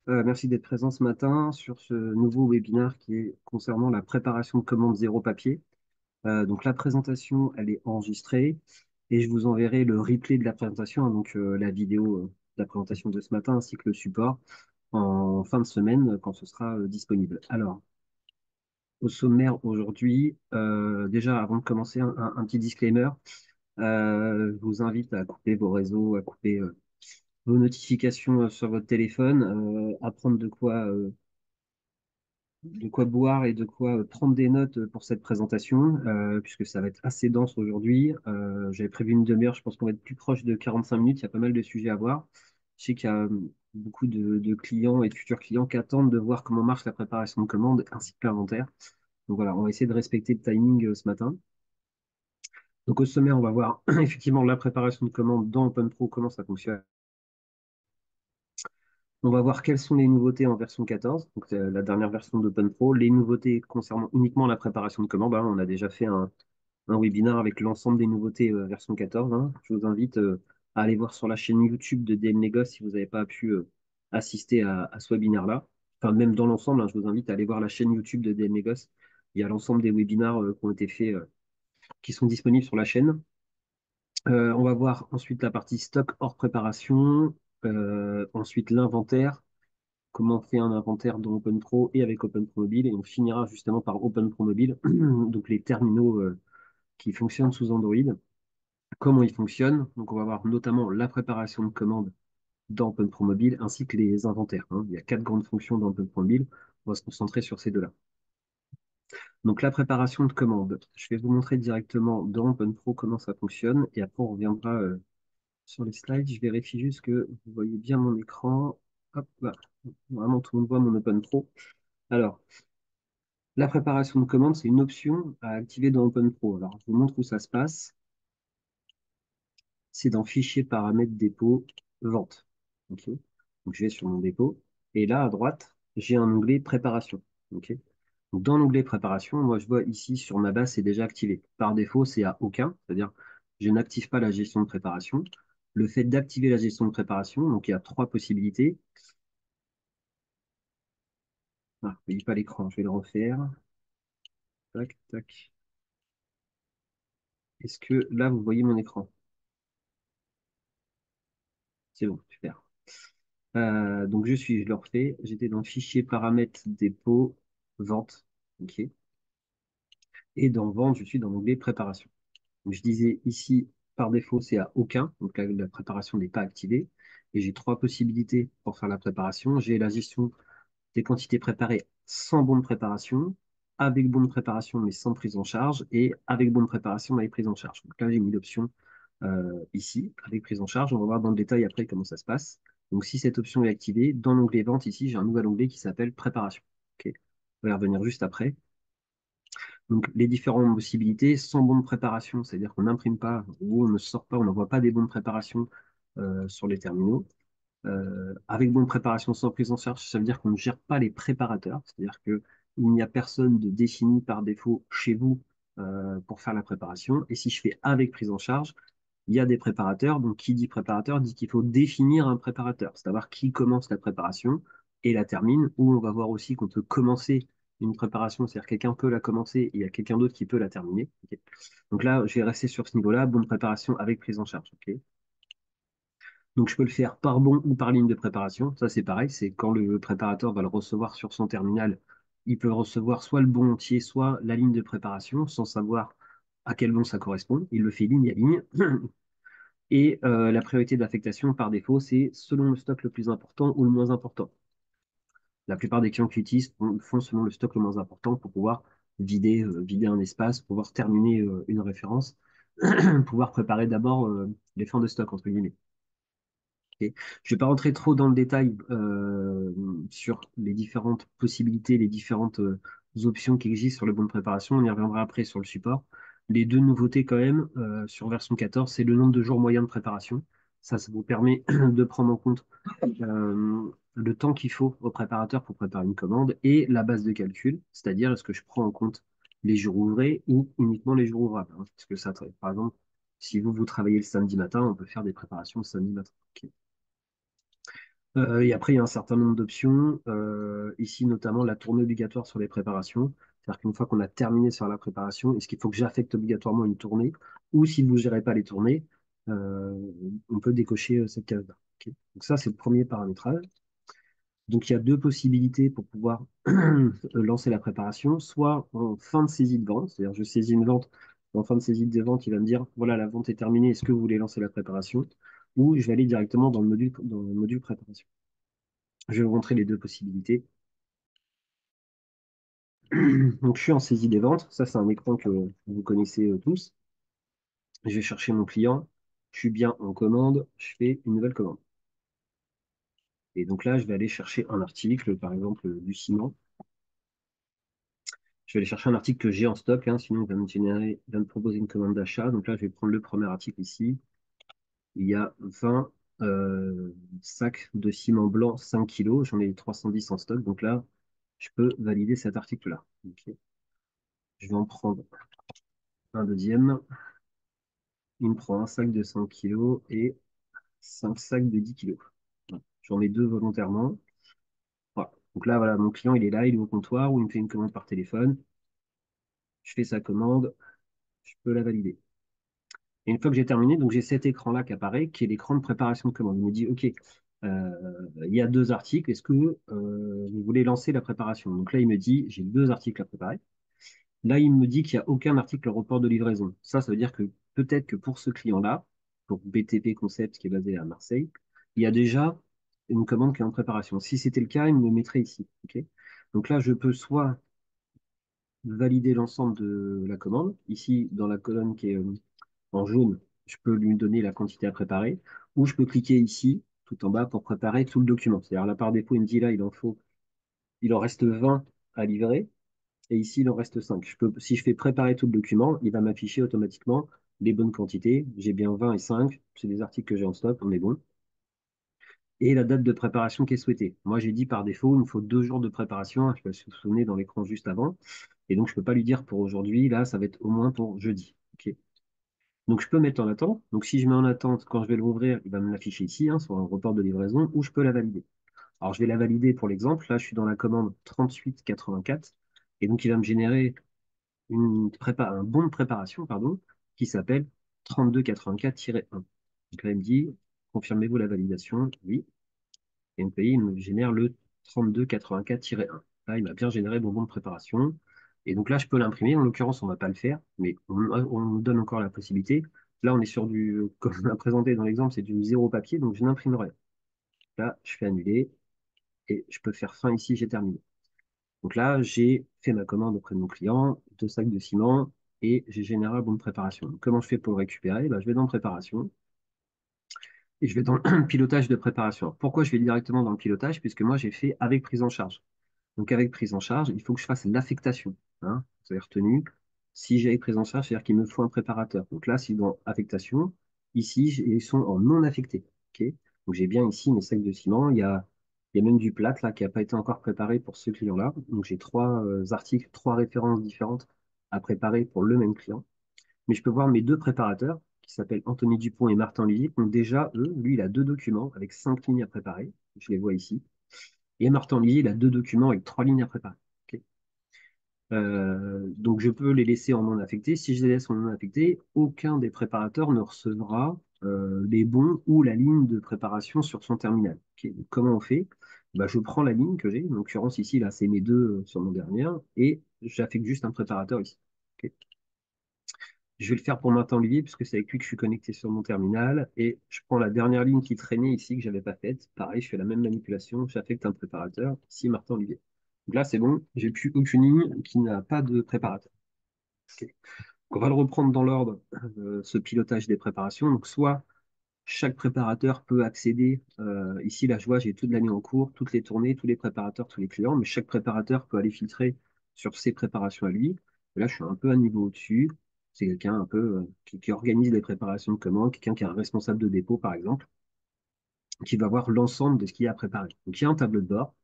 Merci d'être présent ce matin sur ce nouveau webinaire qui est concernant la préparation de commandes zéro papier. Donc la présentation, elle est enregistrée et je vous enverrai le replay de la présentation, hein, donc la vidéo de la présentation de ce matin ainsi que le support en fin de semaine quand ce sera disponible. Alors, au sommaire aujourd'hui, déjà avant de commencer, un petit disclaimer. Je vous invite à couper vos réseaux, à couper vos notifications sur votre téléphone, à prendre de quoi boire et de quoi prendre des notes pour cette présentation, puisque ça va être assez dense aujourd'hui. J'avais prévu une demi-heure, je pense qu'on va être plus proche de 45 minutes, il y a pas mal de sujets à voir. Je sais qu'il y a beaucoup de clients et de futurs clients qui attendent de voir comment marche la préparation de commandes ainsi que l'inventaire. Donc voilà, on va essayer de respecter le timing ce matin. Donc au sommaire, on va voir effectivement la préparation de commandes dans OpenPro, comment ça fonctionne. On va voir quelles sont les nouveautés en version 14, donc la dernière version d'OpenPro. Les nouveautés concernant uniquement la préparation de commandes, hein. On a déjà fait un webinaire avec l'ensemble des nouveautés version 14, hein. Je vous invite à aller voir sur la chaîne YouTube de DM Négoce si vous n'avez pas pu assister à ce webinaire-là. Enfin, même dans l'ensemble, hein, je vous invite à aller voir la chaîne YouTube de DM Négoce. Il y a l'ensemble des webinaires qui ont été faits, qui sont disponibles sur la chaîne. On va voir ensuite la partie stock hors préparation, ensuite l'inventaire, comment on fait un inventaire dans OpenPro et avec OpenPro Mobile. Et on finira justement par OpenPro Mobile, donc les terminaux qui fonctionnent sous Android, comment ils fonctionnent. Donc on va voir notamment la préparation de commandes dans OpenPro Mobile ainsi que les inventaires, hein. Il y a quatre grandes fonctions dans OpenPro Mobile. On va se concentrer sur ces deux-là. Donc la préparation de commandes. Je vais vous montrer directement dans OpenPro comment ça fonctionne et après on reviendra sur les slides. Je vérifie juste que vous voyez bien mon écran. Hop, là. Vraiment tout le monde voit mon OpenPro. Alors, la préparation de commande, c'est une option à activer dans OpenPro. Alors, je vous montre où ça se passe. C'est dans Fichier, paramètres, dépôt, vente. OK. Donc, je vais sur mon dépôt. Et là, à droite, j'ai un onglet préparation. OK. Donc, dans l'onglet préparation, moi, je vois ici sur ma base, c'est déjà activé. Par défaut, c'est à aucun. C'est-à-dire, je n'active pas la gestion de préparation. Le fait d'activer la gestion de préparation, donc il y a trois possibilités. Ah, je ne pas l'écran, je vais le refaire. Tac, tac. Est-ce que là, vous voyez mon écran? C'est bon, super. Donc je le refais. J'étais dans le fichier paramètres dépôt, vente. OK. Et dans vente, je suis dans l'onglet préparation. Donc, je disais ici, par défaut, c'est à aucun. Donc la préparation n'est pas activée. Et j'ai trois possibilités pour faire la préparation. J'ai la gestion des quantités préparées sans bon de préparation, avec bon de préparation mais sans prise en charge, et avec bon de préparation mais avec prise en charge. Donc là, j'ai mis l'option ici, avec prise en charge. On va voir dans le détail après comment ça se passe. Donc si cette option est activée, dans l'onglet vente, ici, j'ai un nouvel onglet qui s'appelle préparation. OK. On va y revenir juste après. Donc les différentes possibilités, sans bon de préparation, c'est-à-dire qu'on n'imprime pas ou on ne sort pas, on n'envoie pas des bons de préparation sur les terminaux. Avec bonne préparation sans prise en charge, ça veut dire qu'on ne gère pas les préparateurs, c'est-à-dire qu'il n'y a personne de défini par défaut chez vous pour faire la préparation. Et si je fais avec prise en charge, il y a des préparateurs. Donc, qui dit préparateur dit qu'il faut définir un préparateur, c'est-à-dire qui commence la préparation et la termine, ou on va voir aussi qu'on peut commencer une préparation, c'est-à-dire quelqu'un peut la commencer et il y a quelqu'un d'autre qui peut la terminer. OK. Donc là, je vais rester sur ce niveau-là, bonne préparation avec prise en charge. OK. Donc, je peux le faire par bon ou par ligne de préparation. Ça, c'est pareil. C'est quand le préparateur va le recevoir sur son terminal, il peut recevoir soit le bon entier, soit la ligne de préparation, sans savoir à quel bon ça correspond. Il le fait ligne à ligne. Et la priorité d'affectation, par défaut, c'est selon le stock le plus important ou le moins important. La plupart des clients qui utilisent font selon le stock le moins important pour pouvoir vider un espace, pouvoir terminer une référence, pouvoir préparer d'abord les fins de stock, entre guillemets. Ok. Je ne vais pas rentrer trop dans le détail sur les différentes possibilités, les différentes options qui existent sur le bon de préparation. On y reviendra après sur le support. Les deux nouveautés quand même sur version 14, c'est le nombre de jours moyen de préparation. Ça vous permet de prendre en compte le temps qu'il faut au préparateur pour préparer une commande et la base de calcul, c'est-à-dire est-ce que je prends en compte les jours ouvrés ou uniquement les jours ouvrables, hein. Parce que ça, par exemple, si vous travaillez le samedi matin, on peut faire des préparations le samedi matin. Ok. Et après, il y a un certain nombre d'options. Ici, notamment la tournée obligatoire sur les préparations. C'est-à-dire qu'une fois qu'on a terminé sur la préparation, est-ce qu'il faut que j'affecte obligatoirement une tournée? Ou si vous ne gérez pas les tournées, euh, on peut décocher cette case-là. Ok. Donc ça, c'est le premier paramétrage. Donc il y a deux possibilités pour pouvoir lancer la préparation. Soit en fin de saisie de vente, c'est-à-dire je saisis une vente, en fin de saisie de vente, il va me dire, voilà, la vente est terminée, est-ce que vous voulez lancer la préparation? Ou je vais aller directement dans le module préparation. Je vais vous montrer les deux possibilités. Donc, je suis en saisie des ventes. Ça, c'est un écran que vous connaissez tous. Je vais chercher mon client. Je suis bien en commande. Je fais une nouvelle commande. Et donc là, je vais aller chercher un article, par exemple du ciment. Je vais aller chercher un article que j'ai en stock, hein, sinon il va me proposer une commande d'achat. Donc là, je vais prendre le premier article ici. Il y a 20 sacs de ciment blanc 5 kilos. J'en ai 310 en stock. Donc là, je peux valider cet article-là. Ok. Je vais en prendre un deuxième. Il me prend un sac de 100 kilos et 5 sacs de 10 kilos. Voilà. J'en mets deux volontairement. Voilà. Donc là, voilà, mon client, il est là, il est au comptoir ou il me fait une commande par téléphone. Je fais sa commande, je peux la valider. Et une fois que j'ai terminé, donc j'ai cet écran-là qui apparaît, qui est l'écran de préparation de commande. Il me dit, OK, il y a deux articles, est-ce que vous voulez lancer la préparation? Donc là, il me dit, j'ai deux articles à préparer. Là, il me dit qu'il n'y a aucun article report de livraison. Ça veut dire que peut-être que pour ce client-là, pour BTP Concept qui est basé à Marseille, il y a déjà une commande qui est en préparation. Si c'était le cas, il me le mettrait ici. Ok. Donc là, je peux soit valider l'ensemble de la commande. Ici, dans la colonne qui est en jaune, je peux lui donner la quantité à préparer. Ou je peux cliquer ici, tout en bas, pour préparer tout le document. C'est-à-dire là, par défaut, il me dit là, il en reste 20 à livrer. Et ici, il en reste 5. Si je fais préparer tout le document, il va m'afficher automatiquement les bonnes quantités. J'ai bien 20 et 5. C'est des articles que j'ai en stock, on est bon. Et la date de préparation qui est souhaitée. Moi, j'ai dit par défaut, il me faut 2 jours de préparation. Je ne sais pas si vous vous souvenez dans l'écran juste avant. Et donc, je ne peux pas lui dire pour aujourd'hui. Là, ça va être au moins pour jeudi. Ok. Donc, je peux mettre en attente. Donc, si je mets en attente, quand je vais l'ouvrir, il va me l'afficher ici, hein, sur un report de livraison, ou je peux la valider. Alors, je vais la valider pour l'exemple. Là, je suis dans la commande 3884. Et donc, il va me générer un bon de préparation pardon, qui s'appelle 3284-1. Donc là, il me dit, confirmez-vous la validation? Oui. Et mon pays, il me génère le 3284-1. Là, il m'a bien généré mon bon de préparation. Et donc là, je peux l'imprimer. En l'occurrence, on ne va pas le faire, mais on me donne encore la possibilité. Là, on est sur du, comme on l'a présenté dans l'exemple, c'est du zéro papier, donc je n'imprime rien. Là, je fais annuler et je peux faire fin ici, j'ai terminé. Donc là, j'ai fait ma commande auprès de mon client, 2 sacs de ciment, et j'ai généré un bon de préparation. Donc, comment je fais pour le récupérer? Ben, je vais dans préparation et je vais dans le pilotage de préparation. Pourquoi je vais directement dans le pilotage? Puisque moi, j'ai fait avec prise en charge. Donc, avec prise en charge, il faut que je fasse l'affectation. Hein, vous avez retenu. Si j'ai avec prise en charge, c'est-à-dire qu'il me faut un préparateur. Donc là, si dans affectation, ici, ils sont en non affecté. Ok. Donc, j'ai bien ici mes sacs de ciment. Il y a même du plâtre là, qui n'a pas été encore préparé pour ce client-là. Donc, j'ai 3 articles, 3 références différentes à préparer pour le même client. Mais je peux voir mes deux préparateurs, qui s'appellent Anthony Dupont et Martin Lily. Donc, déjà, lui, il a 2 documents avec 5 lignes à préparer. Je les vois ici. Et Martin Lily, il a 2 documents avec 3 lignes à préparer. Ok. Donc, je peux les laisser en non affecté. Si je les laisse en non affecté, aucun des préparateurs ne recevra les bons ou la ligne de préparation sur son terminal. Ok. Donc, comment on fait? Bah, je prends la ligne que j'ai. En l'occurrence, ici, là, c'est mes deux sur mon dernier. Et j'affecte juste un préparateur ici. Ok. Je vais le faire pour Martin Olivier, puisque c'est avec lui que je suis connecté sur mon terminal. Et je prends la dernière ligne qui traînait ici, que je n'avais pas faite. Pareil, je fais la même manipulation. J'affecte un préparateur. Ici, Martin Olivier. Donc là, c'est bon. J'ai plus aucune ligne qui n'a pas de préparateur. Ok. On va le reprendre dans l'ordre, ce pilotage des préparations. Donc, soit chaque préparateur peut accéder. Ici, là, je vois, j'ai toute l'année en cours, toutes les tournées, tous les préparateurs, tous les clients, mais chaque préparateur peut aller filtrer sur ses préparations à lui. Et là, je suis un peu un niveau au-dessus. C'est quelqu'un un peu qui organise les préparations de commandes, quelqu'un qui est un responsable de dépôt, par exemple, qui va voir l'ensemble de ce qu'il y a à préparer. Donc, il y a un tableau de bord.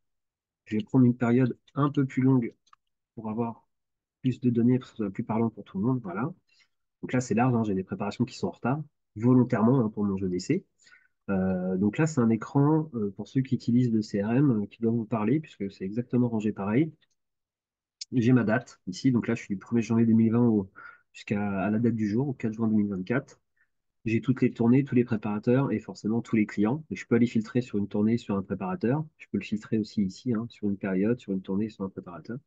Je vais prendre une période un peu plus longue pour avoir plus de données, pour que ce soit plus parlant pour tout le monde. Voilà. Donc là, c'est large, hein, j'ai des préparations qui sont en retard, volontairement hein, pour mon jeu d'essai. Donc là, c'est un écran pour ceux qui utilisent le CRM qui doit vous parler, puisque c'est exactement rangé pareil. J'ai ma date ici, donc là, je suis du 1er janvier 2020 jusqu'à la date du jour, au 4 juin 2024. J'ai toutes les tournées, tous les préparateurs et forcément tous les clients. Et je peux aller filtrer sur une tournée, sur un préparateur. Je peux le filtrer aussi ici, hein, sur une période, sur une tournée, sur un préparateur.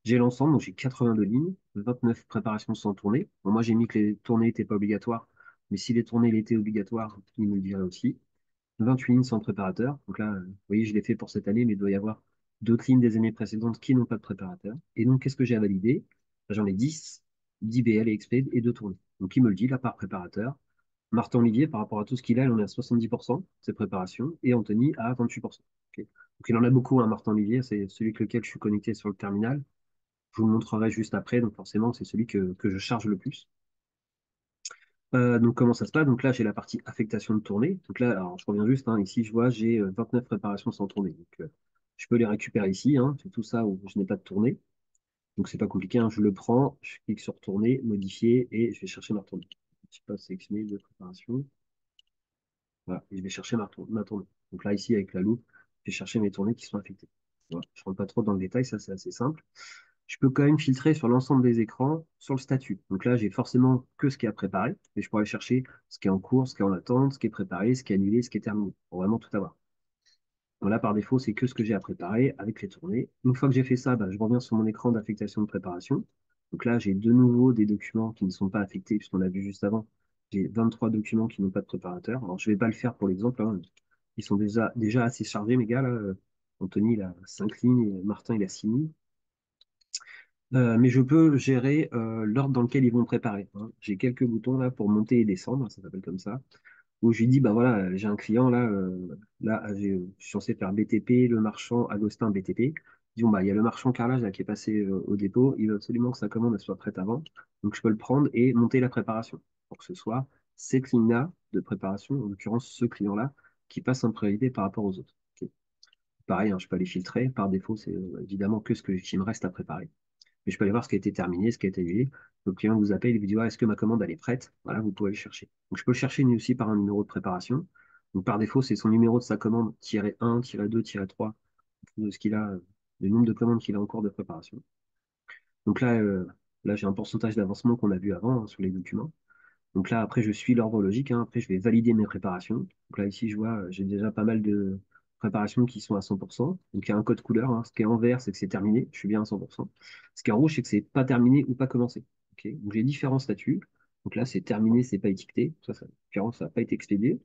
J'ai l'ensemble, donc j'ai 82 lignes, 29 préparations sans tournée. Bon, moi, j'ai mis que les tournées n'étaient pas obligatoires, mais si les tournées l'étaient obligatoires, il me le dirait aussi. 28 lignes sans préparateur. Donc là, vous voyez, je l'ai fait pour cette année, mais il doit y avoir d'autres lignes des années précédentes qui n'ont pas de préparateur. Et donc, qu'est-ce que j'ai à valider? Ben, j'en ai 10 BL et XP et 2 tournées. Donc, il me le dit, là, par préparateur. Martin Olivier, par rapport à tout ce qu'il a, il en est à 70% de ses préparations, et Anthony à 28%. Ok. Donc, il en a beaucoup, hein, Martin Olivier, c'est celui avec lequel je suis connecté sur le terminal. Je vous le montrerai juste après, donc forcément, c'est celui que je charge le plus. Donc, comment ça se passe? Donc là, j'ai la partie affectation de tournée. Donc là, alors, je reviens juste, hein, ici, je vois, j'ai 29 préparations sans tournée. Donc, je peux les récupérer ici, hein, c'est tout ça où je n'ai pas de tournée. Donc, c'est pas compliqué, hein, je le prends, je clique sur tournée, modifier, et je vais chercher ma tournée. Je sais pas, sélectionner de préparation. Voilà, et je vais chercher ma tournée. Donc là, ici, avec la loupe, je vais chercher mes tournées qui sont affectées. Voilà, je ne rentre pas trop dans le détail, ça, c'est assez simple. Je peux quand même filtrer sur l'ensemble des écrans sur le statut. Donc là, j'ai forcément que ce qui est à préparer, et je pourrais aller chercher ce qui est en cours, ce qui est en attente, ce qui est préparé, ce qui est annulé, ce qui est terminé, pour vraiment tout avoir. Donc là, par défaut, c'est que ce que j'ai à préparer avec les tournées. Une fois que j'ai fait ça, bah, je reviens sur mon écran d'affectation de préparation. Donc là, j'ai de nouveau des documents qui ne sont pas affectés, puisqu'on l'a vu juste avant. J'ai 23 documents qui n'ont pas de préparateur. Alors, je ne vais pas le faire pour l'exemple, hein. Ils sont déjà assez chargés, mes gars, là. Anthony, il a 5 lignes, et Martin, il a 6 lignes. Mais je peux gérer l'ordre dans lequel ils vont préparer, hein. J'ai quelques boutons là pour monter et descendre, ça s'appelle comme ça, où je lui dis, bah voilà, j'ai un client là, je suis censé faire BTP, le marchand Agostin BTP. Disons, bah, il y a le marchand carrelage là, qui est passé au dépôt, il veut absolument que sa commande elle soit prête avant, donc je peux le prendre et monter la préparation pour que ce soit cette ligne-là de préparation, en l'occurrence ce client-là, qui passe en priorité par rapport aux autres. Ok. Pareil, hein, je peux aller filtrer, par défaut, c'est évidemment que qui me reste à préparer. Mais je peux aller voir ce qui a été terminé, ce qui a été annulé. Le client vous appelle et vous dit, ouais, est-ce que ma commande elle est prête? Voilà, vous pouvez le chercher. Donc je peux le chercher lui aussi par un numéro de préparation. Donc par défaut, c'est son numéro de sa commande, -1, -2, -3, de ce qu'il a, le nombre de commandes qu'il a en cours de préparation. Donc là j'ai un pourcentage d'avancement qu'on a vu avant, hein, sur les documents. Donc là, après, je suis l'ordre logique, hein. Après, je vais valider mes préparations. Donc là, ici, je vois, j'ai déjà pas mal de préparations qui sont à 100%. Donc il y a un code couleur, hein. Ce qui est en vert, c'est que c'est terminé. Je suis bien à 100%. Ce qui est en rouge, c'est que c'est pas terminé ou pas commencé. Ok. Donc j'ai différents statuts. Donc là, c'est terminé, c'est pas étiqueté. En l'occurrence, ça n'a pas été expédié.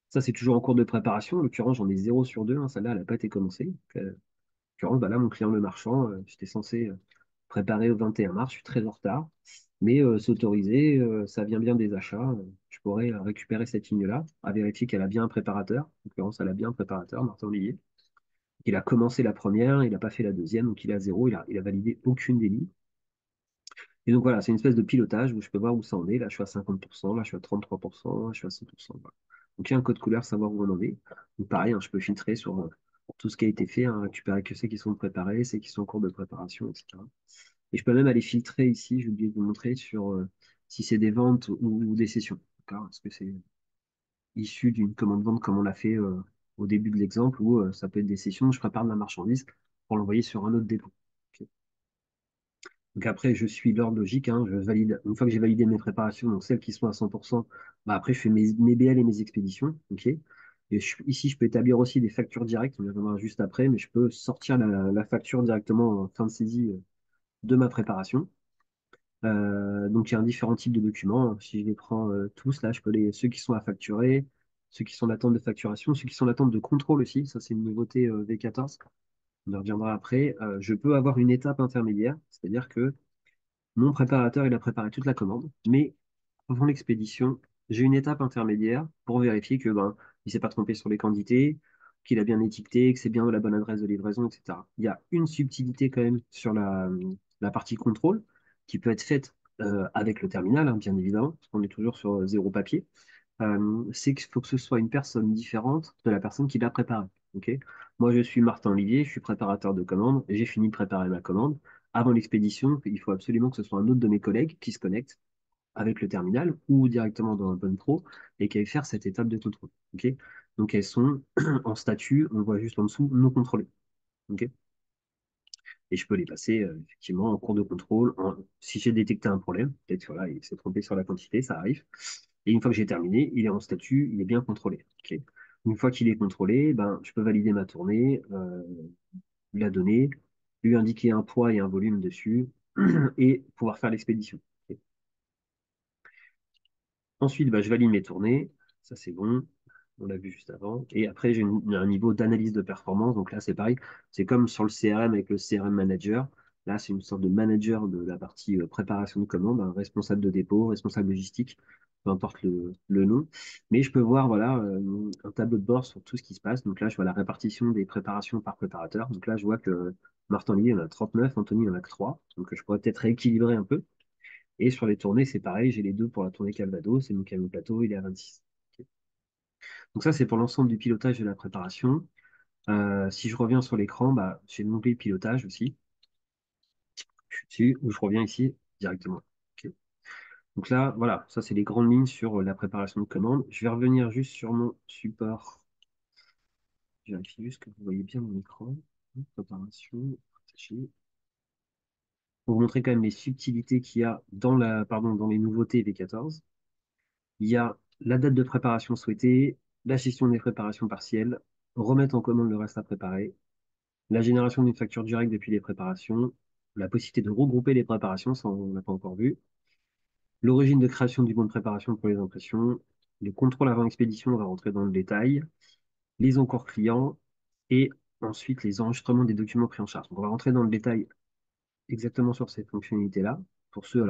Ça, c'est toujours en cours de préparation. En l'occurrence, j'en ai 0 sur 2, hein. Celle-là, elle n'a pas été commencée. Donc, l'occurrence, bah là, mon client, le marchand, j'étais censé préparer au 21 mars, je suis très en retard. Mais c'est autorisé, ça vient bien des achats. Je pourrais récupérer cette ligne-là, à vérifier qu'elle a bien un préparateur. En l'occurrence, elle a bien un préparateur, Martin Olivier. Il a commencé la première, il n'a pas fait la deuxième, donc il est à zéro, il a validé aucune des lignes. Et donc voilà, c'est une espèce de pilotage où je peux voir où ça en est. Là, je suis à 50%, là, je suis à 33%, là, je suis à 100%. Voilà. Donc il y a un code couleur, savoir où on en est. Donc pareil, hein, je peux filtrer sur tout ce qui a été fait, hein, récupérer que ceux qui sont préparés, ceux qui sont en cours de préparation, etc. Et je peux même aller filtrer ici, j'ai oublié de vous montrer, sur si c'est des ventes ou des sessions. D'accord? Est-ce que c'est issu d'une commande-vente comme on l'a fait au début de l'exemple, ou ça peut être des sessions, je prépare de la marchandise pour l'envoyer sur un autre dépôt. Ok. Donc après, je suis l'ordre logique, hein, je valide. Une fois que j'ai validé mes préparations, donc celles qui sont à 100%, bah après, je fais mes BL et mes expéditions. Ok. Et ici, je peux établir aussi des factures directes, on y reviendra juste après, mais je peux sortir la facture directement en fin de saisie de ma préparation. Donc il y a un différent type de documents. Si je les prends tous, là, je peux ceux qui sont à facturer, ceux qui sont en attente de facturation, ceux qui sont en attente de contrôle aussi. Ça, c'est une nouveauté V14. On y reviendra après. Je peux avoir une étape intermédiaire, c'est-à-dire que mon préparateur, il a préparé toute la commande, mais avant l'expédition, j'ai une étape intermédiaire pour vérifier que il s'est pas trompé sur les quantités, qu'il a bien étiqueté, que c'est bien la bonne adresse de livraison, etc. Il y a une subtilité quand même sur la partie contrôle qui peut être faite avec le terminal, hein, bien évidemment, parce qu'on est toujours sur zéro papier. C'est qu'il faut que ce soit une personne différente de la personne qui l'a préparé. Ok. Moi, je suis Martin Olivier, je suis préparateur de commande, j'ai fini de préparer ma commande. Avant l'expédition, il faut absolument que ce soit un autre de mes collègues qui se connecte avec le terminal ou directement dans Open Pro et qui aillent faire cette étape de contrôle. Ok. Donc elles sont en statut, on voit juste en dessous, non contrôlées. Ok. Et je peux les passer effectivement en cours de contrôle. Si j'ai détecté un problème, peut-être voilà, il s'est trompé sur la quantité, ça arrive. Et une fois que j'ai terminé, il est en statut, il est bien contrôlé. Ok. Une fois qu'il est contrôlé, ben, je peux valider ma tournée, la donner, lui indiquer un poids et un volume dessus et pouvoir faire l'expédition. Ok. Ensuite, bah, je valide mes tournées. Ça, c'est bon. On l'a vu juste avant. Et après, j'ai un niveau d'analyse de performance. Donc là, c'est pareil. C'est comme sur le CRM avec le CRM Manager. Là, c'est une sorte de manager de la partie préparation de commande, un responsable de dépôt, responsable logistique, peu importe le nom. Mais je peux voir voilà, un tableau de bord sur tout ce qui se passe. Donc là, je vois la répartition des préparations par préparateur. Donc là, je vois que Martin Lily en a 39, Anthony en a que 3. Donc je pourrais peut-être rééquilibrer un peu. Et sur les tournées, c'est pareil, j'ai les deux pour la tournée Calvados et mon camion plateau, il est à 26. Ok. Donc ça, c'est pour l'ensemble du pilotage de la préparation. Si je reviens sur l'écran, bah, j'ai l'onglet pilotage aussi. Je suis dessus, ou je reviens ici directement. Ok. Donc là, voilà, ça c'est les grandes lignes sur la préparation de commande. Je vais revenir juste sur mon support. Je vérifie juste que vous voyez bien mon écran. Préparation, partager. Pour vous montrer quand même les subtilités qu'il y a dans les nouveautés V14. Il y a la date de préparation souhaitée, la gestion des préparations partielles, remettre en commande le reste à préparer, la génération d'une facture directe depuis les préparations, la possibilité de regrouper les préparations, ça on n'a pas encore vu, l'origine de création du bon de préparation pour les impressions, le contrôle avant expédition, on va rentrer dans le détail, les encours clients et ensuite les enregistrements des documents pris en charge. Donc on va rentrer dans le détail exactement sur ces fonctionnalités-là. Pour ceux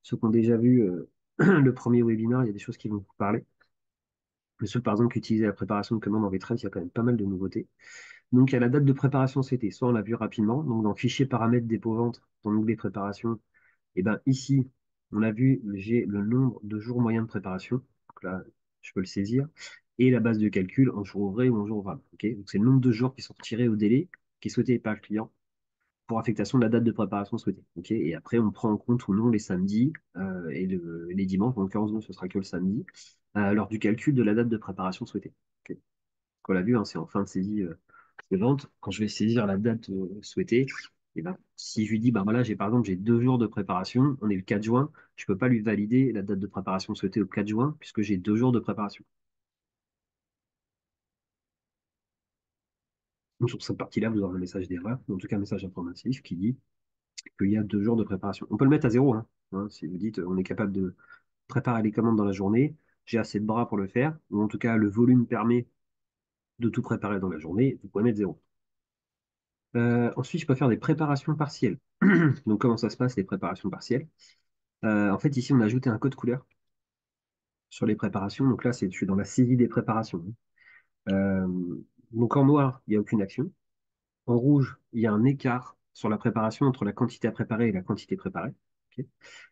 qui ont déjà vu le premier webinaire, il y a des choses qui vont vous parler. Mais ceux, par exemple, qui utilisaient la préparation de commande en V13, il y a quand même pas mal de nouveautés. Donc, il y a la date de préparation CT. Soit on l'a vu rapidement, donc dans Fichier paramètres dépôt-vente, dans l'onglet préparation, et ben ici, on a vu, j'ai le nombre de jours moyens de préparation. Donc là, je peux le saisir. Et la base de calcul en jour ouvré ou en jour ouvrable. Ok. Donc, c'est le nombre de jours qui sont retirés au délai qui est souhaité par le client pour affectation de la date de préparation souhaitée. Ok. Et après, on prend en compte ou non les samedis les dimanches. En l'occurrence, nous, ce sera que le samedi, lors du calcul de la date de préparation souhaitée. Ok. On l'a vu, hein, c'est en fin de saisie de vente. Quand je vais saisir la date souhaitée, et ben, si je lui dis, ben voilà, par exemple, j'ai 2 jours de préparation, on est le 4 juin, je ne peux pas lui valider la date de préparation souhaitée au 4 juin, puisque j'ai 2 jours de préparation. Donc, sur cette partie-là, vous aurez un message d'erreur, en tout cas un message informatif qui dit qu'il y a 2 jours de préparation. On peut le mettre à zéro, hein, si vous dites on est capable de préparer les commandes dans la journée, j'ai assez de bras pour le faire, ou en tout cas le volume permet de tout préparer dans la journée, vous pouvez mettre zéro. Ensuite, je peux faire des préparations partielles. Donc, comment ça se passe, les préparations partielles? En fait, ici, on a ajouté un code couleur sur les préparations. Donc là, je suis dans la saisie des préparations. Euh, donc, en noir, il n'y a aucune action. En rouge, il y a un écart sur la préparation entre la quantité à préparer et la quantité préparée. Ok.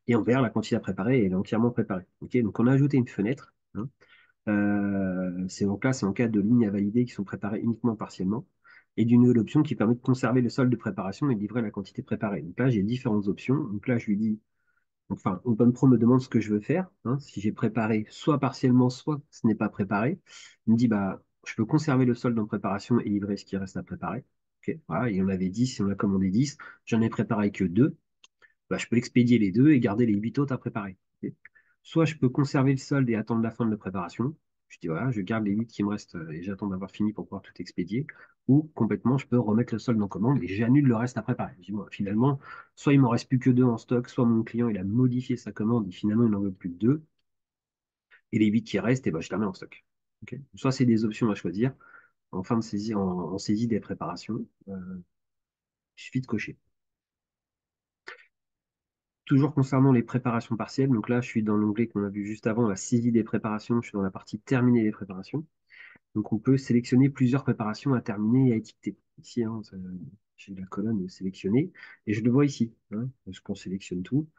Et en vert, la quantité à préparer, elle est entièrement préparée. Ok. Donc, on a ajouté une fenêtre, hein. Donc là, c'est en cas de lignes à valider qui sont préparées uniquement partiellement, et d'une nouvelle option qui permet de conserver le solde de préparation et de livrer la quantité préparée. Donc là, j'ai différentes options. Donc là, je lui dis, enfin, OpenPro me demande ce que je veux faire, hein, si j'ai préparé soit partiellement, soit ce n'est pas préparé. Il me dit, bah, je peux conserver le solde en préparation et livrer ce qui reste à préparer. Ok, voilà, il y en avait 10, il en a commandé 10, j'en ai préparé que 2, bah, je peux expédier les 2 et garder les 8 autres à préparer. Ok. Soit je peux conserver le solde et attendre la fin de la préparation. Je dis voilà, je garde les 8 qui me restent et j'attends d'avoir fini pour pouvoir tout expédier. Ou complètement, je peux remettre le solde en commande et j'annule le reste à préparer. Je dis, moi, finalement, soit il m'en reste plus que 2 en stock, soit mon client il a modifié sa commande et finalement il n'en veut plus que 2. Et les 8 qui restent, et ben, je les remets en stock. Ok. Soit c'est des options à choisir en fin de saisie, en saisie des préparations. Il suffit de cocher. Toujours concernant les préparations partielles, donc là, je suis dans l'onglet qu'on a vu juste avant, la saisie des préparations, je suis dans la partie terminer les préparations. Donc, on peut sélectionner plusieurs préparations à terminer et à étiqueter. Ici, hein, j'ai la colonne sélectionnée et je le vois ici, hein, parce qu'on sélectionne tout.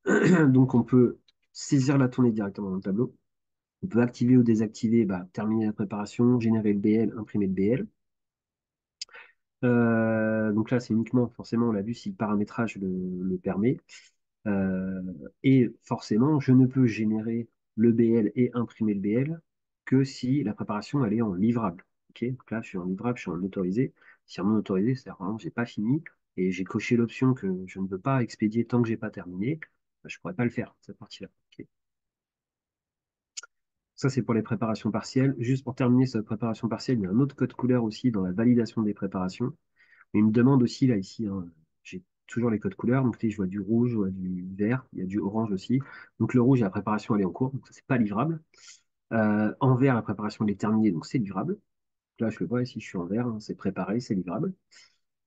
Donc, on peut saisir la tournée directement dans le tableau. On peut activer ou désactiver, bah, terminer la préparation, générer le BL, imprimer le BL. Donc là, c'est uniquement, forcément, on l'a vu, si le paramétrage le permet. Euh, et forcément, je ne peux générer le BL et imprimer le BL que si la préparation elle est en livrable. Ok, donc là, je suis en livrable, je suis en autorisé. Si en non autorisé, c'est-à-dire vraiment j'ai pas fini et j'ai coché l'option que je ne veux pas expédier tant que j'ai pas terminé, bah, je pourrais pas le faire, cette partie-là. Ok. Ça, c'est pour les préparations partielles. Juste pour terminer cette préparation partielle, il y a un autre code couleur aussi dans la validation des préparations. Mais il me demande aussi, là, ici, hein, j'ai toujours les codes couleurs. Donc, là, je vois du rouge, je vois du vert, il y a du orange aussi. Donc, le rouge, la préparation, elle est en cours. Donc, ça, c'est pas livrable. En vert, la préparation, elle est terminée. Donc, c'est livrable. Là, je le vois ici, je suis en vert, hein, c'est préparé, c'est livrable.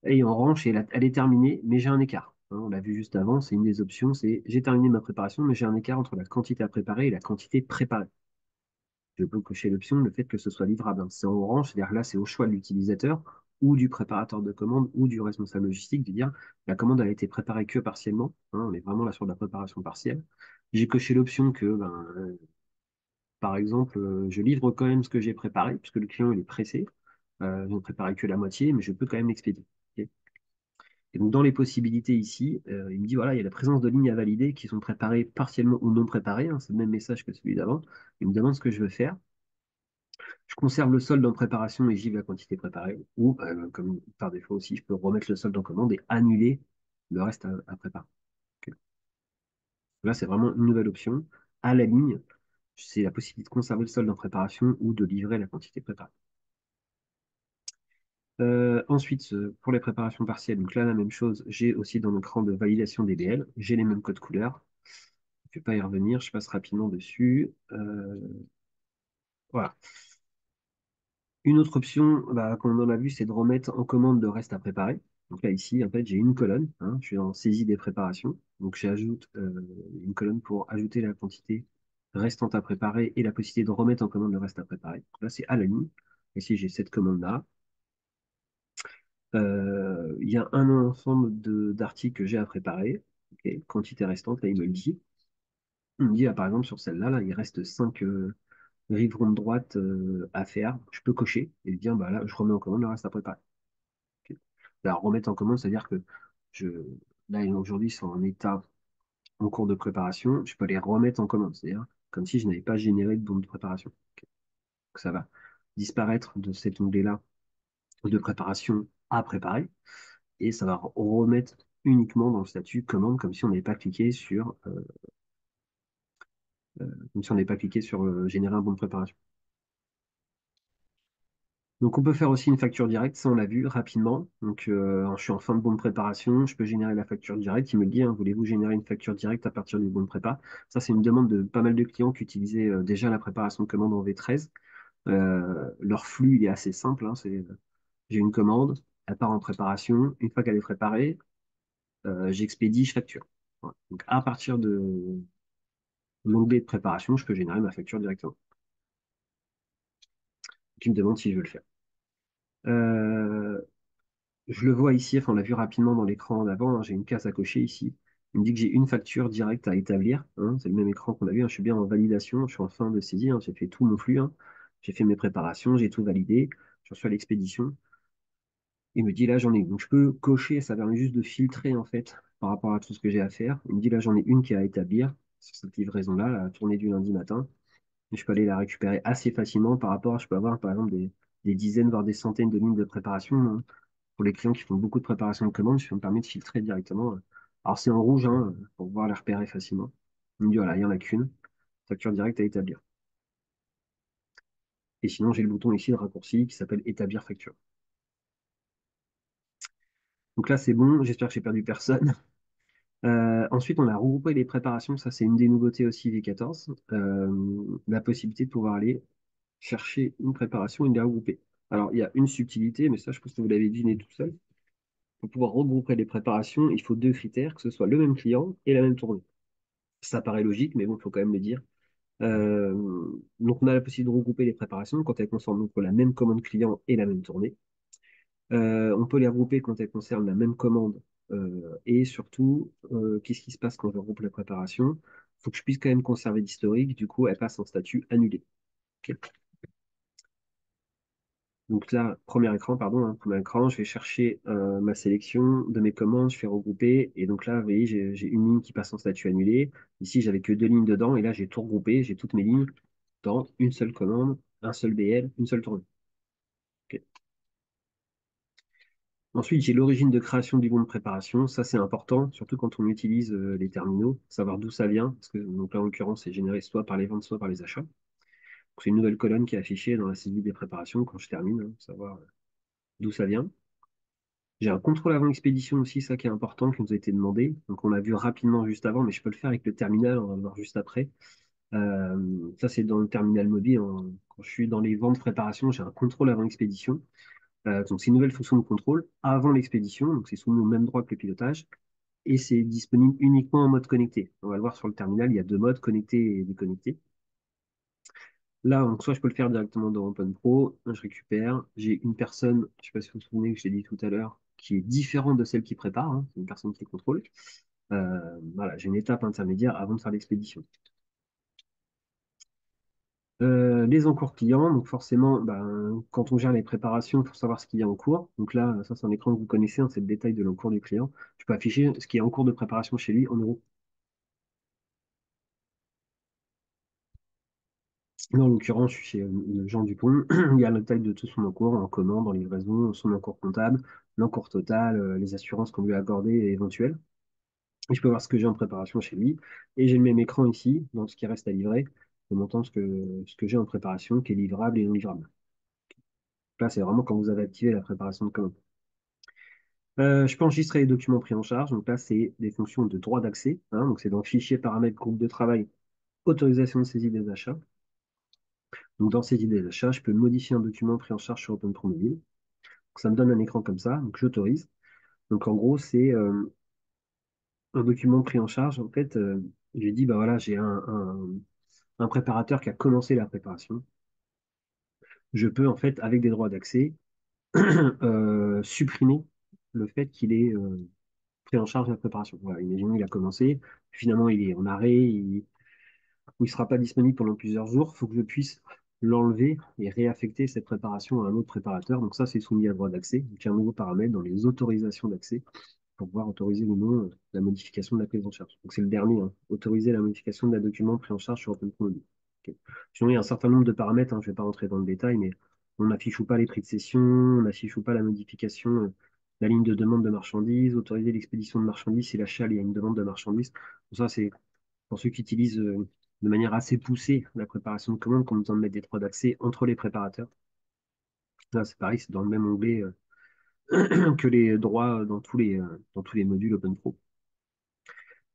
Et en orange, elle est terminée, mais j'ai un écart. Hein, on l'a vu juste avant, c'est une des options. C'est j'ai terminé ma préparation, mais j'ai un écart entre la quantité à préparer et la quantité préparée. Je peux cocher l'option, le fait que ce soit livrable. Hein. C'est en orange, c'est-à-dire là, c'est au choix de l'utilisateur ou du préparateur de commande ou du responsable logistique de dire la commande a été préparée que partiellement. Hein, on est vraiment là sur de la préparation partielle. J'ai coché l'option que, par exemple, je livre quand même ce que j'ai préparé, puisque le client il est pressé. Je ne prépare que la moitié, mais je peux quand même l'expédier. Ok. Et donc, dans les possibilités ici, il me dit voilà, il y a la présence de lignes à valider qui sont préparées partiellement ou non préparées. Hein, c'est le même message que celui d'avant. Il me demande ce que je veux faire. Je conserve le solde en préparation et givre la quantité préparée. Ou, comme par défaut aussi, je peux remettre le solde en commande et annuler le reste à préparer. Ok. Là, c'est vraiment une nouvelle option. À la ligne, c'est la possibilité de conserver le solde en préparation ou de livrer la quantité préparée. Ensuite, pour les préparations partielles, donc là, la même chose, j'ai aussi dans l'écran de validation DBL, j'ai les mêmes codes couleurs. Je ne vais pas y revenir, je passe rapidement dessus. Voilà. Une autre option, bah, comme on en a vu, c'est de remettre en commande le reste à préparer. Donc là, ici, en fait, j'ai une colonne. Hein, je suis en saisie des préparations. Donc, j'ajoute une colonne pour ajouter la quantité restante à préparer et la possibilité de remettre en commande le reste à préparer. Donc là, c'est à la ligne. Ici, j'ai cette commande-là. Il y a un ensemble d'articles que j'ai à préparer. Ok, quantité restante, là, il me le dit. Il me dit, là, par exemple, sur celle-là, là, il reste 5 rive ronde droite à faire. Je peux cocher et dire, bah, là, je remets en commande le reste à préparer. Ok. La remettre en commande, c'est-à-dire que je, là, aujourd'hui, c'est en état en cours de préparation, je peux les remettre en commande, c'est-à-dire comme si je n'avais pas généré de bon de préparation. Ok. Donc, ça va disparaître de cet onglet-là de préparation à préparer et ça va remettre uniquement dans le statut commande comme si on n'avait pas cliqué sur, comme si on n'avait pas cliqué sur générer un bon de préparation. Donc on peut faire aussi une facture directe, ça on l'a vu rapidement. Donc je suis en fin de bon de préparation, je peux générer la facture directe. Il me dit, hein, voulez-vous générer une facture directe à partir du bon de prépa? Ça c'est une demande de pas mal de clients qui utilisaient déjà la préparation de commande en V13. Leur flux il est assez simple, hein, j'ai une commande, elle part en préparation, une fois qu'elle est préparée, j'expédie, je facture. Voilà. Donc à partir de l'onglet de préparation, je peux générer ma facture directement. Qui me demande si je veux le faire. Euh, Je le vois ici, enfin on l'a vu rapidement dans l'écran d'avant, hein, j'ai une case à cocher ici. Il me dit que j'ai une facture directe à établir. Hein, c'est le même écran qu'on a vu, hein, je suis bien en validation, je suis en fin de saisie, hein, j'ai fait tout mon flux, hein, j'ai fait mes préparations, j'ai tout validé, je reçois l'expédition. Il me dit là j'en ai une. Donc je peux cocher, ça permet juste de filtrer en fait par rapport à tout ce que j'ai à faire. Il me dit là j'en ai une qui est à établir sur cette livraison-là, la tournée du lundi matin. Et je peux aller la récupérer assez facilement par rapport à, je peux avoir par exemple des dizaines, voire des centaines de lignes de préparation, hein. Pour les clients qui font beaucoup de préparation de commandes, ça me permet de filtrer directement. Alors c'est en rouge, hein, pour pouvoir les repérer facilement. Il me dit voilà, il n'y en a qu'une, facture directe à établir. Et sinon, j'ai le bouton ici de raccourci qui s'appelle établir facture. Donc là, c'est bon, j'espère que j'ai perdu personne. Ensuite, on a regroupé les préparations, ça c'est une des nouveautés aussi V14, la possibilité de pouvoir aller chercher une préparation et de les regrouper. Alors, il y a une subtilité, mais ça, je pense que vous l'avez deviné tout seul. Pour pouvoir regrouper les préparations, il faut deux critères, que ce soit le même client et la même tournée. Ça paraît logique, mais bon, il faut quand même le dire. Euh, donc, on a la possibilité de regrouper les préparations quand elles concernent donc la même commande client et la même tournée. On peut les regrouper quand elles concernent la même commande. Et surtout, qu'est-ce qui se passe quand je regroupe les préparations? Il faut que je puisse quand même conserver l'historique. Du coup, elles passent en statut annulé. Ok. Donc là, premier écran, pardon, hein, premier écran, je vais chercher ma sélection de mes commandes, je fais regrouper. Et donc là, vous voyez, j'ai une ligne qui passe en statut annulé. Ici, j'avais que deux lignes dedans. Et là, j'ai tout regroupé. J'ai toutes mes lignes dans une seule commande, un seul BL, une seule tournée. Ok. Ensuite, j'ai l'origine de création du bon de préparation. Ça, c'est important, surtout quand on utilise les terminaux, savoir d'où ça vient. Parce que donc là, en l'occurrence, c'est généré soit par les ventes, soit par les achats. Donc, c'est une nouvelle colonne qui est affichée dans la saisie des préparations quand je termine, hein, savoir d'où ça vient. J'ai un contrôle avant expédition aussi, ça qui est important, qui nous a été demandé. Donc on l'a vu rapidement juste avant, mais je peux le faire avec le terminal, on va le voir juste après. Ça, c'est dans le terminal mobile, hein. Quand je suis dans les ventes préparation, j'ai un contrôle avant expédition. Donc c'est une nouvelle fonction de contrôle avant l'expédition, donc c'est soumis au même droit que le pilotage. Et c'est disponible uniquement en mode connecté. On va le voir sur le terminal, il y a deux modes, connecté et déconnecté. Là, donc, soit je peux le faire directement dans OpenPro, je récupère, j'ai une personne, je ne sais pas si vous vous souvenez que je l'ai dit tout à l'heure, qui est différente de celle qui prépare, hein, c'est une personne qui contrôle. Voilà, j'ai une étape intermédiaire avant de faire l'expédition. Les encours clients, donc forcément, ben, quand on gère les préparations, il faut savoir ce qu'il y a en cours. Donc là, ça c'est un écran que vous connaissez, hein, c'est le détail de l'encours du client. Je peux afficher ce qui est en cours de préparation chez lui en euros. Là, en l'occurrence, je suis chez Jean Dupont. Il y a le détail de tout son encours, en commande, en livraison, son encours comptable, l'encours total, les assurances qu'on lui a accordées et éventuelles. Et je peux voir ce que j'ai en préparation chez lui. Et j'ai le même écran ici, dans ce qui reste à livrer, en montant ce que j'ai en préparation, qui est livrable et non livrable. Là, c'est vraiment quand vous avez activé la préparation de commande. Je peux enregistrer les documents pris en charge. Donc là, c'est des fonctions de droit d'accès, hein. Donc c'est dans fichier, paramètres, groupe de travail, autorisation de saisie des achats. Donc dans saisie des achats, je peux modifier un document pris en charge sur OpenPro Mobile. Donc, ça me donne un écran comme ça, donc j'autorise. Donc en gros, c'est un document pris en charge. En fait, je dis, bah voilà, j'ai un préparateur qui a commencé la préparation. Je peux en fait, avec des droits d'accès, supprimer le fait qu'il ait pris en charge la préparation. Voilà, imaginons il a commencé, finalement il est en arrêt, ou il ne sera pas disponible pendant plusieurs jours, il faut que je puisse l'enlever et réaffecter cette préparation à un autre préparateur. Donc ça, c'est soumis à droit d'accès. Donc il y a un nouveau paramètre dans les autorisations d'accès pour pouvoir autoriser ou non la modification de la prise en charge. Donc c'est le dernier, hein, autoriser la modification d'un document pris en charge sur OpenPro. Ok. Sinon, il y a un certain nombre de paramètres, hein, je ne vais pas rentrer dans le détail, mais on n'affiche ou pas les prix de cession, on n'affiche ou pas la modification, la ligne de demande de marchandises, autoriser l'expédition de marchandises si l'achat il y a une demande de marchandises. Donc ça, c'est pour ceux qui utilisent de manière assez poussée la préparation de commandes, qu'on a besoin de mettre des droits d'accès entre les préparateurs. Là, c'est pareil, c'est dans le même onglet que les droits dans tous les modules OpenPro.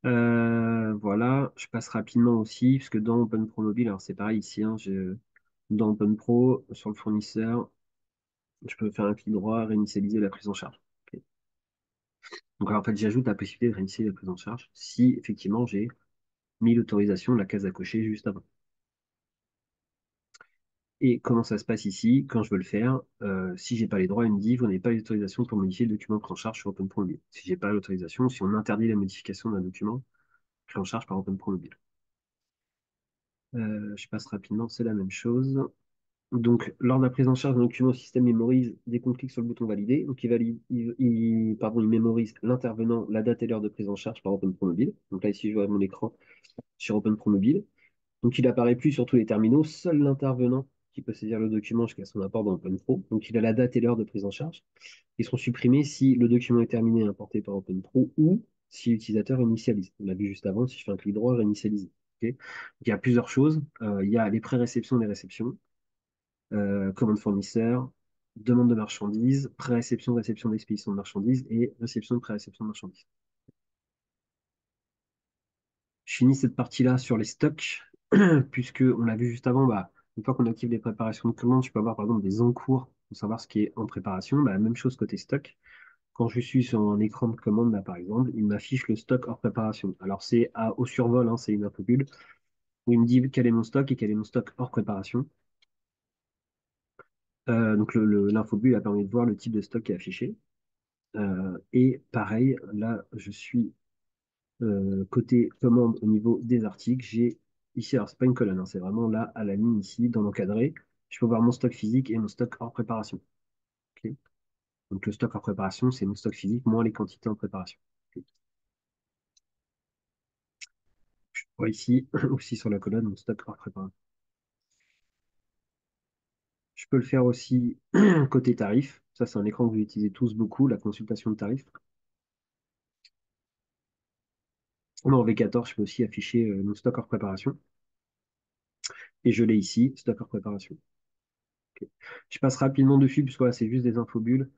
Voilà, je passe rapidement aussi, parce que dans OpenPro Mobile, alors c'est pareil ici, hein, dans OpenPro, sur le fournisseur, je peux faire un clic droit, réinitialiser la prise en charge. Ok. Donc alors, en fait, j'ajoute la possibilité de réinitialiser la prise en charge si effectivement j'ai mis l'autorisation, la case à cocher juste avant. Et comment ça se passe ici, quand je veux le faire, si j'ai pas les droits, il me dit, vous n'avez pas l'autorisation pour modifier le document pris en charge sur OpenPro Mobile. Si j'ai pas l'autorisation, si on interdit la modification d'un document pris en charge par OpenPro Mobile. Je passe rapidement, c'est la même chose. Donc, lors de la prise en charge d'un document, le système mémorise dès qu'on clique sur le bouton valider. Donc, il valide, pardon, il mémorise l'intervenant, la date et l'heure de prise en charge par OpenPro Mobile. Donc là, ici, je vois mon écran sur OpenPro Mobile. Donc, il n'apparaît plus sur tous les terminaux, seul l'intervenant qui peut saisir le document jusqu'à son apport dans OpenPro. Donc, il a la date et l'heure de prise en charge. Ils seront supprimés si le document est terminé et importé par OpenPro ou si l'utilisateur initialise. On l'a vu juste avant, si je fais un clic droit, réinitialiser. Ok. Donc, il y a plusieurs choses. Il y a les pré-réceptions et les réceptions, commande fournisseur, demande de marchandises, pré-réception, réception d'expédition de marchandises et réception de pré-réception de marchandises. Je finis cette partie-là sur les stocks, puisque on l'a vu juste avant, bah, une fois qu'on active les préparations de commandes, je peux avoir par exemple des encours pour savoir ce qui est en préparation. Bah, même chose côté stock. Quand je suis sur un écran de commande, là, par exemple, il m'affiche le stock hors préparation. Alors c'est au survol, hein, c'est une infobulle, où il me dit quel est mon stock et quel est mon stock hors préparation. Donc l'infobulle a permis de voir le type de stock qui est affiché. Et pareil, là, je suis côté commande au niveau des articles. J'ai ici, alors c'est pas une colonne, hein, c'est vraiment là à la ligne ici dans l'encadré. je peux voir mon stock physique et mon stock hors préparation. Ok. Donc le stock hors préparation, c'est mon stock physique moins les quantités en préparation. Ok. Je vois ici aussi sur la colonne mon stock hors préparation. Je peux le faire aussi côté tarif. Ça, c'est un écran que vous utilisez tous beaucoup, la consultation de tarifs. En V14, je peux aussi afficher mon stock hors préparation. Et je l'ai ici, stock hors préparation. Ok. Je passe rapidement dessus, puisque voilà, c'est juste des infobulles.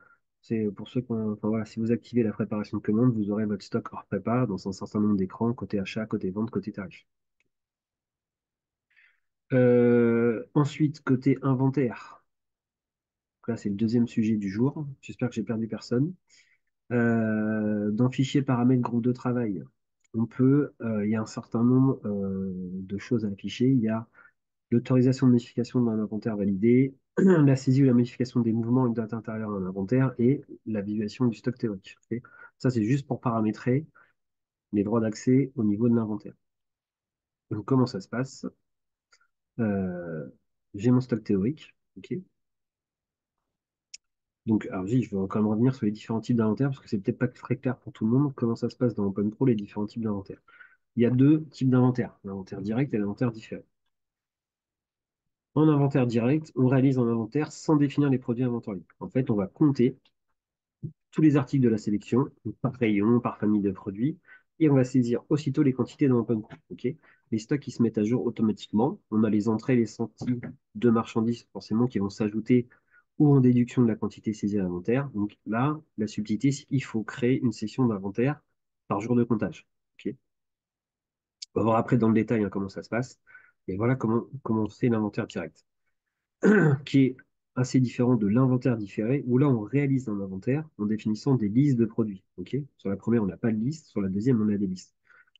C'est pour ceux qui ont, enfin, voilà, si vous activez la préparation de commande, vous aurez votre stock hors prépa dans un certain nombre d'écrans, côté achat, côté vente, côté tarif. Ensuite, côté inventaire. Donc là, c'est le deuxième sujet du jour. J'espère que j'ai perdu personne. Dans fichier paramètres groupe de travail, il y a un certain nombre de choses à afficher. Il y a l'autorisation de modification d'un inventaire validé, la saisie ou la modification des mouvements et de date intérieure d'un inventaire et la visualisation du stock théorique. Ok. Ça, c'est juste pour paramétrer les droits d'accès au niveau de l'inventaire. Donc, comment ça se passe? Euh, j'ai mon stock théorique. Ok. Donc, alors, je vais quand même revenir sur les différents types d'inventaire parce que c'est peut-être pas très clair pour tout le monde comment ça se passe dans OpenPro, les différents types d'inventaire. Il y a deux types d'inventaire, l'inventaire direct et l'inventaire différé. En inventaire direct, on réalise un inventaire sans définir les produits inventoriés. En fait, on va compter tous les articles de la sélection, donc par rayon, par famille de produits, et on va saisir aussitôt les quantités dans OpenPro. Okay. Les stocks qui se mettent à jour automatiquement. On a les entrées et les sorties de marchandises forcément qui vont s'ajouter ou en déduction de la quantité saisie à l'inventaire. Donc là, la subtilité, c'est qu'il faut créer une session d'inventaire par jour de comptage. Okay. On va voir après dans le détail hein, comment ça se passe. Et voilà comment on fait l'inventaire direct, qui est assez différent de l'inventaire différé, où là, on réalise un inventaire en définissant des listes de produits. Ok. Sur la première, on n'a pas de liste, sur la deuxième, on a des listes.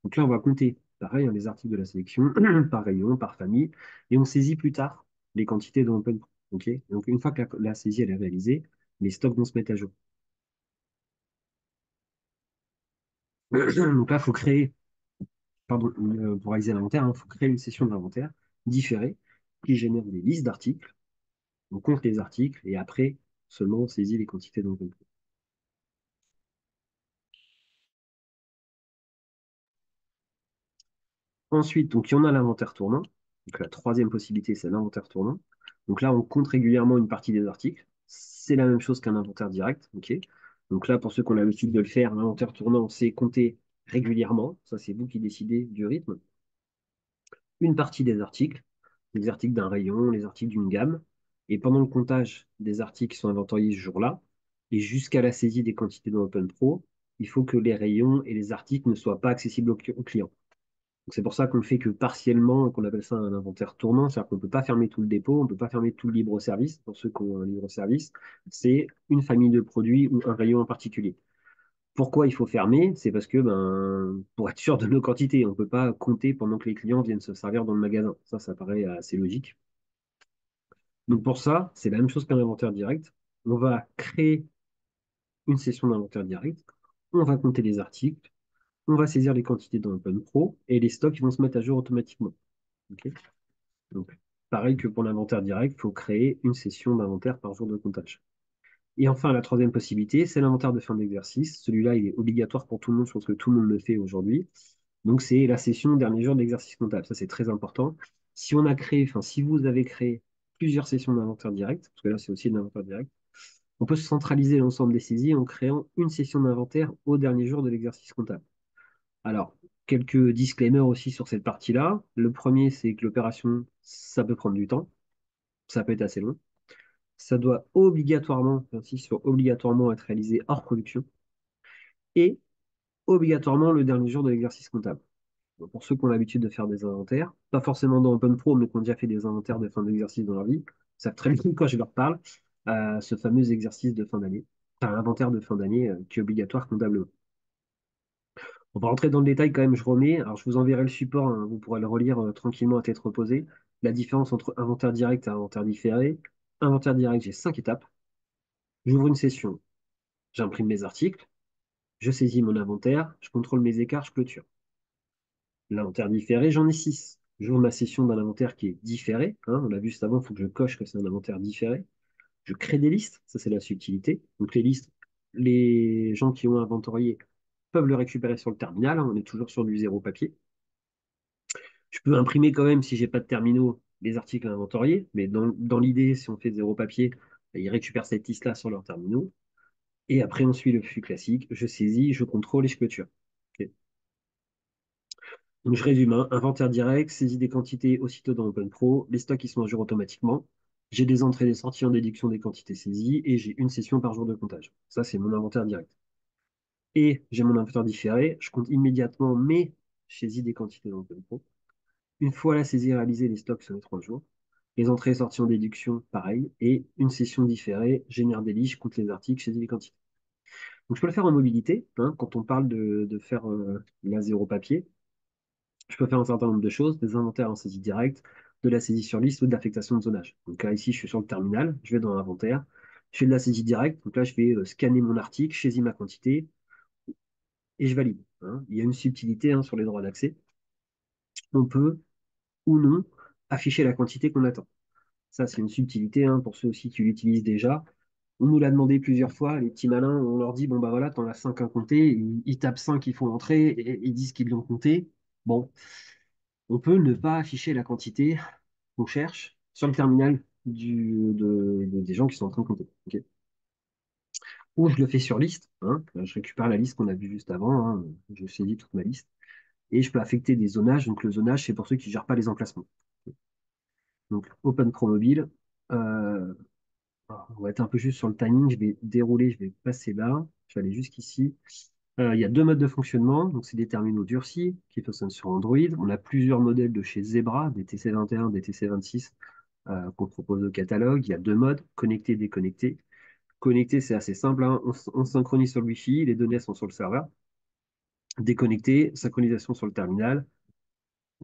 Donc là, on va compter, pareil, hein, les articles de la sélection, par rayon, par famille, et on saisit plus tard les quantités dans OpenPro. Ok. Donc une fois que la saisie elle est réalisée, les stocks vont se mettre à jour. Donc là, il faut créer, pardon, pour réaliser l'inventaire, il faut créer une session d'inventaire différée qui génère des listes d'articles. On compte les articles et après, seulement on saisit les quantités dans OpenPro. Ensuite, donc, il y en a l'inventaire tournant. Donc, la troisième possibilité, c'est l'inventaire tournant. Donc là, on compte régulièrement une partie des articles. C'est la même chose qu'un inventaire direct. Ok. Donc là, pour ceux qui ont l'habitude de le faire, l'inventaire tournant, c'est compter régulièrement. Ça, c'est vous qui décidez du rythme. Une partie des articles, les articles d'un rayon, les articles d'une gamme. Et pendant le comptage des articles qui sont inventoriés ce jour-là, et jusqu'à la saisie des quantités dans OpenPro, il faut que les rayons et les articles ne soient pas accessibles au client. Donc, c'est pour ça qu'on le fait que partiellement, qu'on appelle ça un inventaire tournant, c'est-à-dire qu'on ne peut pas fermer tout le dépôt, on ne peut pas fermer tout le libre-service, pour ceux qui ont un libre-service, c'est une famille de produits ou un rayon en particulier. Pourquoi il faut fermer? C'est parce que, pour être sûr de nos quantités, on ne peut pas compter pendant que les clients viennent se servir dans le magasin. Ça paraît assez logique. Donc pour ça, c'est la même chose qu'un inventaire direct. On va créer une session d'inventaire direct, on va compter les articles, on va saisir les quantités dans OpenPro et les stocks vont se mettre à jour automatiquement. Ok. Donc, pareil que pour l'inventaire direct, il faut créer une session d'inventaire par jour de comptage. Et enfin, la troisième possibilité, c'est l'inventaire de fin d'exercice. Celui-là, il est obligatoire pour tout le monde. Je pense que tout le monde le fait aujourd'hui. Donc, c'est la session dernier jour d'exercice comptable. Ça, c'est très important. Si vous avez créé plusieurs sessions d'inventaire direct, parce que là, c'est aussi de l'inventaire direct, on peut centraliser l'ensemble des saisies en créant une session d'inventaire au dernier jour de l'exercice comptable. Alors, quelques disclaimers aussi sur cette partie-là. Le premier, c'est que l'opération, ça peut prendre du temps. Ça peut être assez long. Ça doit obligatoirement, j'insiste sur obligatoirement, être réalisé hors production et obligatoirement le dernier jour de l'exercice comptable. Donc, pour ceux qui ont l'habitude de faire des inventaires, pas forcément dans OpenPro, mais qui ont déjà fait des inventaires de fin d'exercice dans leur vie, savent très bien quand je leur parle, ce fameux exercice de fin d'année, enfin inventaire de fin d'année qui est obligatoire comptablement. On va rentrer dans le détail quand même, je remets. Alors, je vous enverrai le support, hein, vous pourrez le relire tranquillement à tête reposée. La différence entre inventaire direct et inventaire différé. Inventaire direct, j'ai 5 étapes. J'ouvre une session, j'imprime mes articles, je saisis mon inventaire, je contrôle mes écarts, je clôture. L'inventaire différé, j'en ai 6. j'ouvre ma session d'un inventaire qui est différé. Hein. On l'a vu juste avant, il faut que je coche que c'est un inventaire différé. Je crée des listes, ça c'est la subtilité. Donc les listes, les gens qui ont inventorié peuvent le récupérer sur le terminal. Hein. On est toujours sur du zéro papier. Je peux imprimer quand même, si j'ai pas de terminaux, les articles inventoriés. Mais dans l'idée, si on fait zéro papier, bah, ils récupèrent cette liste-là sur leurs terminaux. Et après, on suit le flux classique. Je saisis, je contrôle et je clôture. Ok. Donc je résume, hein. Inventaire direct, saisie des quantités aussitôt dans OpenPro, les stocks qui sont à jour automatiquement. J'ai des entrées et des sorties en déduction des quantités saisies et j'ai une session par jour de comptage. Ça, c'est mon inventaire direct. Et j'ai mon inventaire différé, je compte immédiatement mes saisies des quantités dans OpenPro. Une fois la saisie réalisée, les stocks sont les 3 jours. Les entrées et sorties en déduction, pareil. Et une session différée, génère des listes, compte les articles, saisit les quantités. Donc je peux le faire en mobilité, hein, quand on parle de faire la zéro papier. Je peux faire un certain nombre de choses, des inventaires en saisie directe, de la saisie sur liste ou de l'affectation de zonage. Donc là, ici, je suis sur le terminal, je vais dans l'inventaire, je fais de la saisie directe. Donc là, je vais scanner mon article, je saisis ma quantité et je valide. Hein. Il y a une subtilité, hein, sur les droits d'accès. On peut ou non afficher la quantité qu'on attend. Ça, c'est une subtilité, hein, pour ceux aussi qui l'utilisent déjà. On nous l'a demandé plusieurs fois, les petits malins, on leur dit, bon bah voilà, t'en as 5 à compter, ils tapent 5, ils font l'entrée, et ils disent qu'ils l'ont compté. Bon, on peut ne pas afficher la quantité qu'on cherche sur le terminal des gens qui sont en train de compter. Ok. Ou je le fais sur liste, hein. Je récupère la liste qu'on a vue juste avant, hein. Je saisis toute ma liste. Et je peux affecter des zonages. Donc le zonage, c'est pour ceux qui ne gèrent pas les emplacements. Donc Open Pro Mobile. euh, on va être un peu juste sur le timing. Je vais dérouler, je vais passer là. Je vais aller jusqu'ici. Il y a deux modes de fonctionnement. Donc c'est des terminaux durcis qui fonctionnent sur Android. On a plusieurs modèles de chez Zebra, des TC21, des TC26, qu'on propose au catalogue. Il y a deux modes, connecté, déconnecté. Connecté, c'est assez simple, hein. On synchronise sur le Wi-Fi, les données sont sur le serveur. Déconnecté, synchronisation sur le terminal,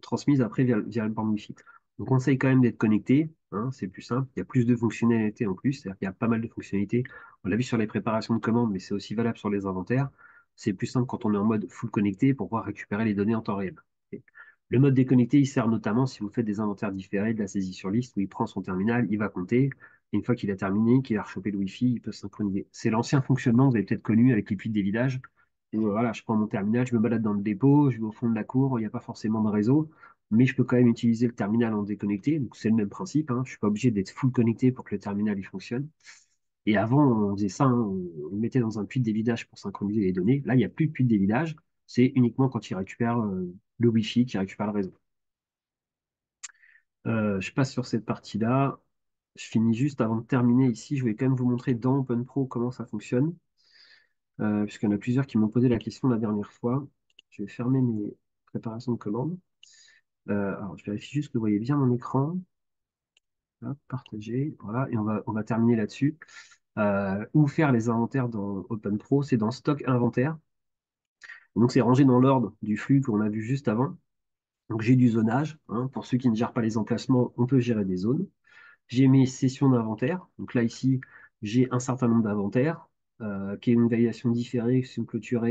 transmise après via le bande Wi-Fi. On conseille quand même d'être connecté, hein, c'est plus simple. Il y a plus de fonctionnalités en plus, c'est-à-dire qu'il y a pas mal de fonctionnalités. On l'a vu sur les préparations de commandes, mais c'est aussi valable sur les inventaires. C'est plus simple quand on est en mode full connecté pour pouvoir récupérer les données en temps réel. Et le mode déconnecté, il sert notamment si vous faites des inventaires différés, de la saisie sur liste, où il prend son terminal, il va compter. Et une fois qu'il a terminé, qu'il a rechopé le Wi-Fi, il peut se synchroniser. C'est l'ancien fonctionnement que vous avez peut-être connu avec les puits de dévidage. Et voilà, je prends mon terminal, je me balade dans le dépôt, je vais au fond de la cour, il n'y a pas forcément de réseau, mais je peux quand même utiliser le terminal en déconnecté. Donc c'est le même principe, hein. Je ne suis pas obligé d'être full connecté pour que le terminal il fonctionne. Et avant, on faisait ça, hein, on le mettait dans un puits de dévidage pour synchroniser les données. Là, il n'y a plus de puits de dévidage, c'est uniquement quand il récupère le Wi-Fi, qui récupère le réseau. Je passe sur cette partie-là. Je finis juste avant de terminer ici. Je vais quand même vous montrer dans OpenPro comment ça fonctionne, puisqu'il y en a plusieurs qui m'ont posé la question la dernière fois. Je vais fermer mes préparations de commandes. Alors, je vérifie juste que vous voyez bien mon écran. Hop, partager, voilà, et on va terminer là-dessus. Où faire les inventaires dans OpenPro, c'est dans Stock Inventaire. Donc, c'est rangé dans l'ordre du flux qu'on a vu juste avant. Donc, j'ai du zonage, hein. Pour ceux qui ne gèrent pas les emplacements, on peut gérer des zones. J'ai mes sessions d'inventaire. Donc là, ici, j'ai un certain nombre d'inventaires, qui est une validation différée, qui sont clôturées